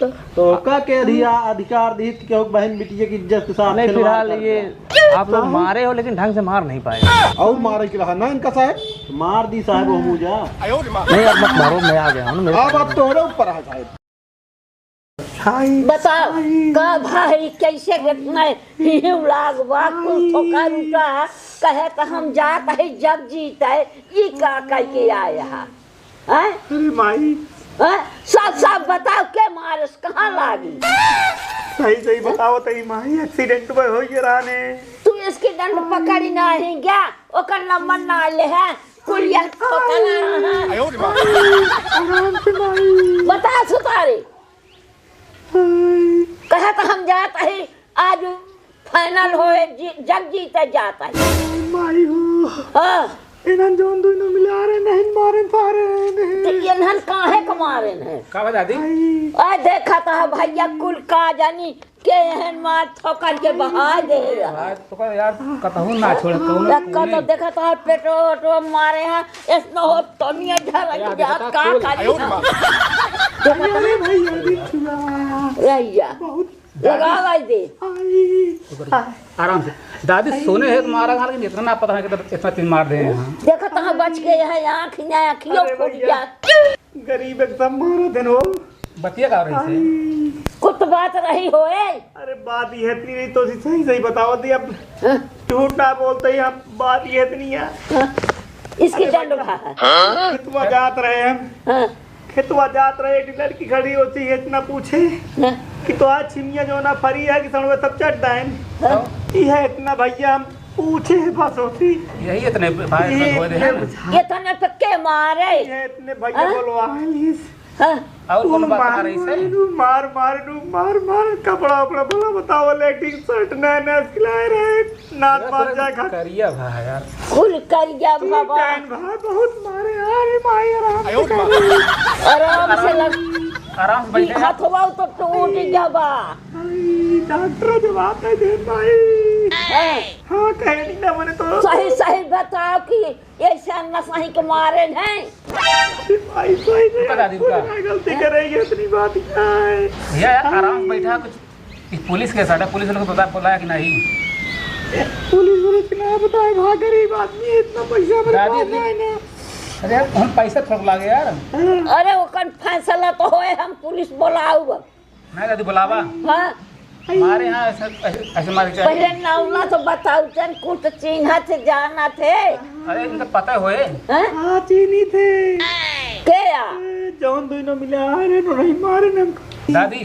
तो का के अधिकार दी क्यों बहन बेटी की इज्जत के साथ? नहीं फिलहाल ये आप लोग मारे हो लेकिन ढंग से मार नहीं पाए। और मारे के रहा ना इनका साहब मार दी साहब हो मुझा नहीं अब मत मारो, मैं आ गया हूँ। अब तोहरे ऊपर है साहब। बताओ का भाई कैसे लाग ठोकर उठा कहे तो हम जात है जग जीत है ये का कह के आया है? अरे माई सब सब बताओ के मारस कहाँ लागी? सही सही बताओ तई माई एक्सीडेंट में हो ये रहा ने। तू इसकी दंड पकड़ी नहीं गया ओकर नंबर ना ले है कुलिया बता सुतारे कहे तो हम जाता है आज फाइनल होए जग जीते जाता है माई हो। हाँ इन्हन जोन दोनों मिला रहे नहीं मारे पारे तो इन्हन काहे कमारे हैं का दादी? आ देखा था भैया कुल का जानी के एहन मार ठोकर के बहा दे तो यार कतहु ना छोड़ का तो देखा था पेट्रोल मारे हैं इसनो हो तो नहीं ढल जा का भैया लगा दे आराम से दादी सोने है तुम्हारा घर के इतना पता है कि इतना तीन मार दे यहाँ। देखो तो बच के है आँखियों फूट गया गरीब एकदम मारो दिन हो बतिया का रही से कुछ बात रही होए। अरे बात ये इतनी नहीं तो सही सही बताओ दी अब झूठ ना बोलते ही हम बात ये इतनी है इसकी दंड खेतवा जात रहे हम खेतवा जात रहे डीलर की खड़ी होती है इतना पूछे कि तो आज छिमिया जो ना फरी है कि सणवे सब चढ़ डाइन ये इतना भैया हम पूछे बस होती यही इतने भाई हो दे ये तने पे के मारे ये इतने भैया बोलवा और कौन बात कर रही से? मार मार मार मार कपड़ा उपड़ा बोला बताओ लेकिन शर्ट नए नए सिलाए रहे नाक मार जाए खा करिया भाई यार फुल करिया बाबा भाई बहुत मारे यार माई आराम से लग आराम से बैठे हाथ हुआ तो टूट जाबा डॉक्टर जवाब दे दे भाई हाँ कहनी ना मैंने तो सही सही बताओ कि ऐसा न सही के मारे हैं भाई सही दादी का गलती करेगी इतनी बात क्या है भैया यार आराम से बैठा कुछ पुलिस के साथ पुलिस वालों को पता बुलाया कि नहीं? पुलिस वाले ना बताए भाग गरीब आदमी इतना पैसा दादी ना अरे यार हम पैसा थोड़ा लागे यार। अरे वो कन फैसला तो होए हम पुलिस बुलाऊ नहीं दादी बुलावा हाँ हमारे यहाँ ऐसे मारे पहले नावला तो बताओ चन कुछ चिन्ह थे जाना थे। अरे इनका पता होए हाँ चीनी थे क्या जौन दोनों मिले आ रहे नहीं मारे ना दादी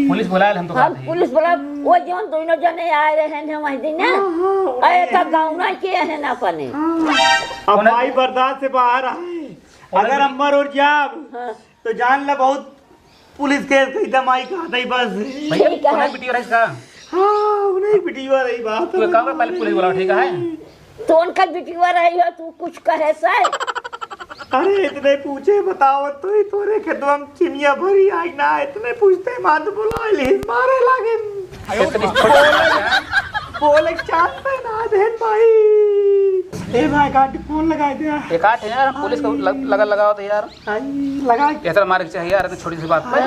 पुलिस बुलाया हम तो हम पुलिस बुला वो जौन दोनों जने आए रहे हैं वही दिन अरे का गाँव ना किए हैं ना अपने अब भाई बर्दाश्त से बाहर आए अगर अमर और जाब तो जान ला बहुत पुलिस के एकदम आई कहा था बस भैया उन्हें वीडियो रही इसका हाँ उन्हें वीडियो रही बात तो कहाँ पहले पुलिस बुलाओ ठीक है तो उनका वीडियो रही हो तू कुछ कहे से अरे इतने पूछे बताओ तो ही तोरे खेतवा में चिनिया भरी आई ना इतने पूछते मात बोला मारे लागे बोले चांद पे ना दे भाई ए भाई गाड़ी फोन लगा दिया एक आठ यार पुलिस को लगाओ तो यार लगा कैसा मारे चाहिए यार छोटी सी बात पे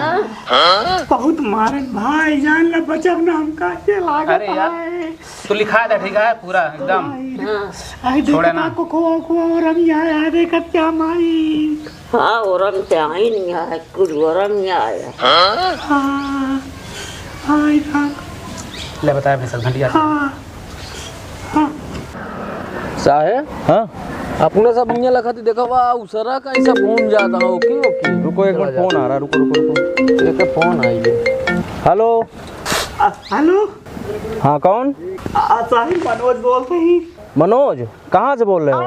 बहुत मारे भाई जान ला बचब ना हम का के लागा अरे यार तो लिखा था ठीक है पूरा एकदम छोड़े ना को और हम यहाँ देखा क्या माई हाँ औरम ते आई नहीं है कुछ औरम नहीं आया हाँ हाँ ले बताया भैंस घंटिया साहेब हाँ अपने सब दुनिया लखती देखो वाह उसरा का ऐसा फोन जाता है ओके ओके रुको एक मिनट फोन आ रहा है रुको एक फोन आई है। हेलो हेलो हाँ कौन? साहिब मनोज बोलते ही मनोज कहाँ से बोल रहे हो?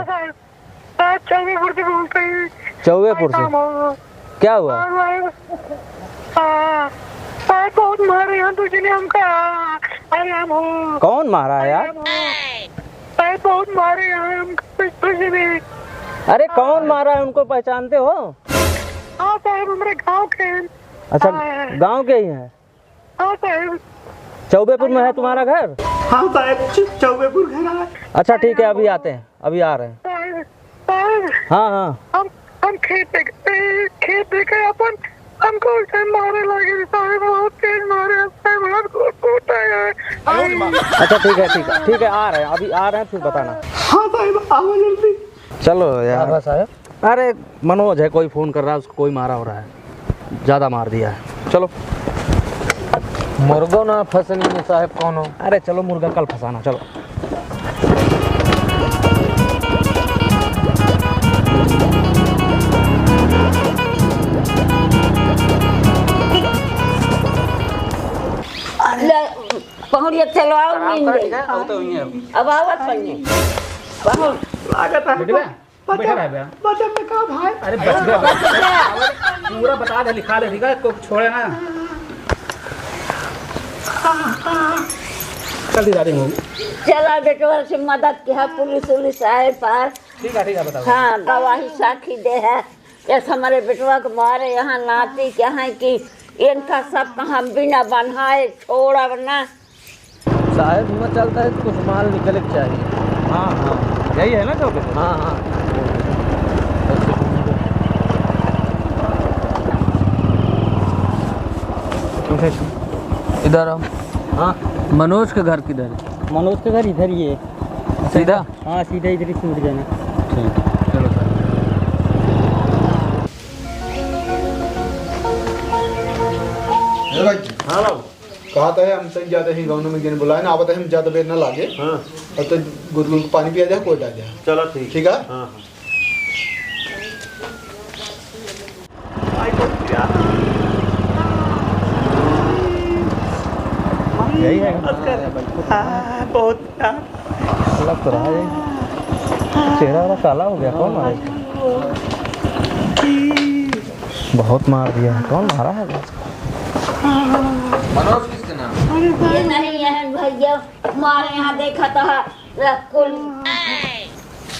चौबेपुर से बोलते ही चौबेपुर से क्या हुआ? बहुत मारे हैं तुझे हमका अरे हम कौन मारा है यार? बहुत मारे हैं हम तुझे भी अरे कौन मारा है उनको पहचानते हो? हाँ साहब हमारे गांव के। अच्छा गांव के ही हैं? हाँ साहब। चौबेपुर में है तुम्हारा घर? हाँ साहब चौबेपुर घर है। अच्छा ठीक है अभी आते हैं अभी आ रहे हैं। हाँ हाँ हम खेत देखे अपन हमको मारे लगे अच्छा ठीक है ठीक है ठीक है, आ रहे हैं, अभी आ रहे हैं, फिर बताना। हाँ साहब आओ जल्दी। चलो यार। हाँ साहब। अरे मनोज है, कोई फ़ोन कर रहा है, उसको कोई मारा हो रहा है, ज़्यादा मार दिया है। चलो। मुर्गो ना फसनी में साहब कौन हो? अरे चलो मुर्गा कल फंसाना, चलो। पहुँच चलो आओ नींद अब आवत पन्ने पहुँच लागत है बेटा बैठा रहा है बचन में कहा भाई। अरे बच गया पूरा बता दे, लिखा दे, ठीक है, को छोड़े ना। जल्दी दादी होगी। चला बेटवा से मदद किया, पुलिस उलिस आए पास। ठीक है बताओ। हाँ गवाही साखी दे है, ऐसा हमारे बेटवा को मारे यहाँ नाती के यहाँ की इनका सब कहाँ बिना बन्हाए छोड़ा वरना। साहब हिम्मत चलता है तो कुछ माल निकले के चाहिए। हाँ हाँ यही है ना जो भी। हाँ हाँ इधर आओ। हाँ मनोज के घर किधर है? मनोज के घर इधर ही है। सीधा? हाँ सीधा इधर ही से उठ जाना। ठीक, चलो सर। हाँ बाबू कहा था हम तक ज्यादा ही गाँव में गिन बुलाए ना, आवत है हम ज्यादा देर ना लागे। हाँ और तो गुदगुद को पानी पिया जाए, कोई डाल जाए। चलो ठीक। ठीक है। हाँ आई बहुत प्यार। यही है। हाँ बहुत प्यार। लग तो रहा है, चेहरा वाला काला हो गया। कौन मारा इसको? बहुत मार दिया है। कौन मारा है? मनोज किसके नाम? ये नहीं है भैया, मारे यहाँ देखा था कुल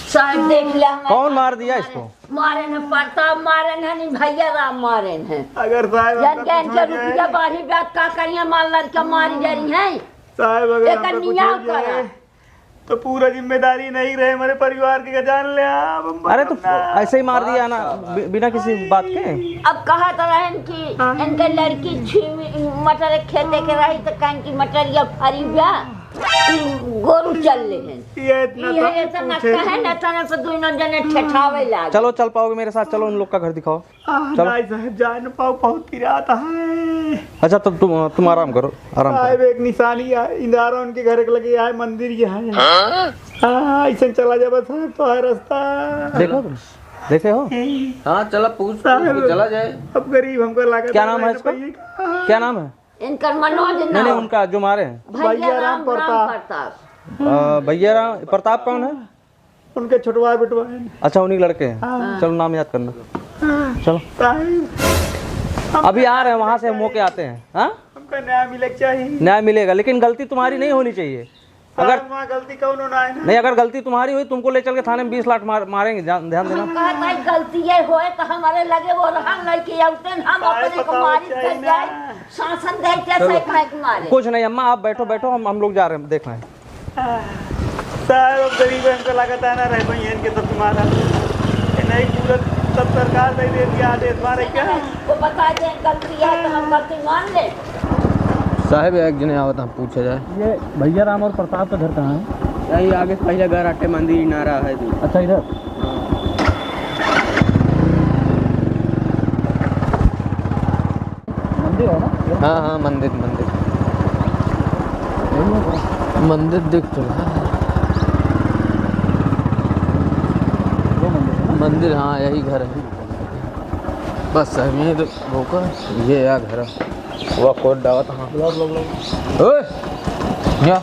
साहब देख लिया। कौन मार दिया इसको? मारे न प्रताप मारे न नहीं भैया राम मारे हैं। अगर साहब जन जन के रुपया बाढ़ी बात का करिए मान लड़का मारी जा रही है। साहब अगर एक हमको कुछ अन्याय हो जाए करा। तो पूरा जिम्मेदारी नहीं रहे हमारे परिवार की, जान ले आप। अरे तो ऐसे ही मार दिया ना, बिना किसी बात के। अब कहा तो रहन कि इनके लड़की मटर खेते के रही तो कहीं की मटर या फरी ब्या गोरू चल ले हैं। ये इतना ये ऐसा नक्का है ना तना पे दोनों जने ठठावे लाग। चलो चल पाओगे मेरे साथ? चलो उन लोग का घर दिखाओ। चलो। नहीं साहब जा न पाओ, बहुत पिराता है। अच्छा तो तुम आराम करो, आराम साहब करो। एक निशानी है, इंदारा उनके घर के लगे है, मंदिर ये है। हाँ ऐसे चला जा बस साहब तो है रास्ता। देखो तुम देखे हो? हाँ चला पूछ साहब चला जाए। अब गरीब हमको लागत। क्या नाम है इसका? क्या नाम है? इनका मनोज नहीं नाम उनका जो मारे हैं। भैया राम प्रताप। प्रताप। भैया राम प्रताप कौन है? उनके छुटवा बिटवा है। अच्छा उन्हीं लड़के हैं। चलो नाम याद करना। चलो साहब अभी आ रहे हैं, वहाँ से हम होके आते हैं। हाँ हमको न्याय मिले चाहिए। न्याय मिलेगा, लेकिन गलती तुम्हारी नहीं होनी चाहिए। अगर साहब वहाँ गलती कौन ना है ना। नहीं, अगर गलती तुम्हारी हुई तुमको ले चल के थाने में 20 लाख मारेंगे। ध्यान देना। हम कहा भाई गलती ये होए तो हमारे लगे वो रहन लड़की आउते हम अपने को मारी कर जाए शासन दे कैसे कहे कि मारे। कुछ नहीं अम्मा, आप बैठो बैठो, हम लोग जा रहे हैं, देख रहे हैं। साहब अब गरीब है, हमको लागत है ना रह पाई है इनके, तो तुम्हारा ये नहीं पूरा सब सरकार दे देती आदेश मारे क्या। वो बता दे गलती है तो हम गलती मान ले। साहब एक जने आवत हम पूछे जाए। ये भैया राम और प्रताप का घर कहाँ है? यही आगे पहले घर आटे मंदिर नारा है। अच्छा इधर। मंदिर है ना? हाँ हाँ मंदिर मंदिर दिख तो रहा है। मंदिर हाँ यही घर है बस। साहब यही तो रोका, ये यार घर वो कोट डावा था। लोग ओए, या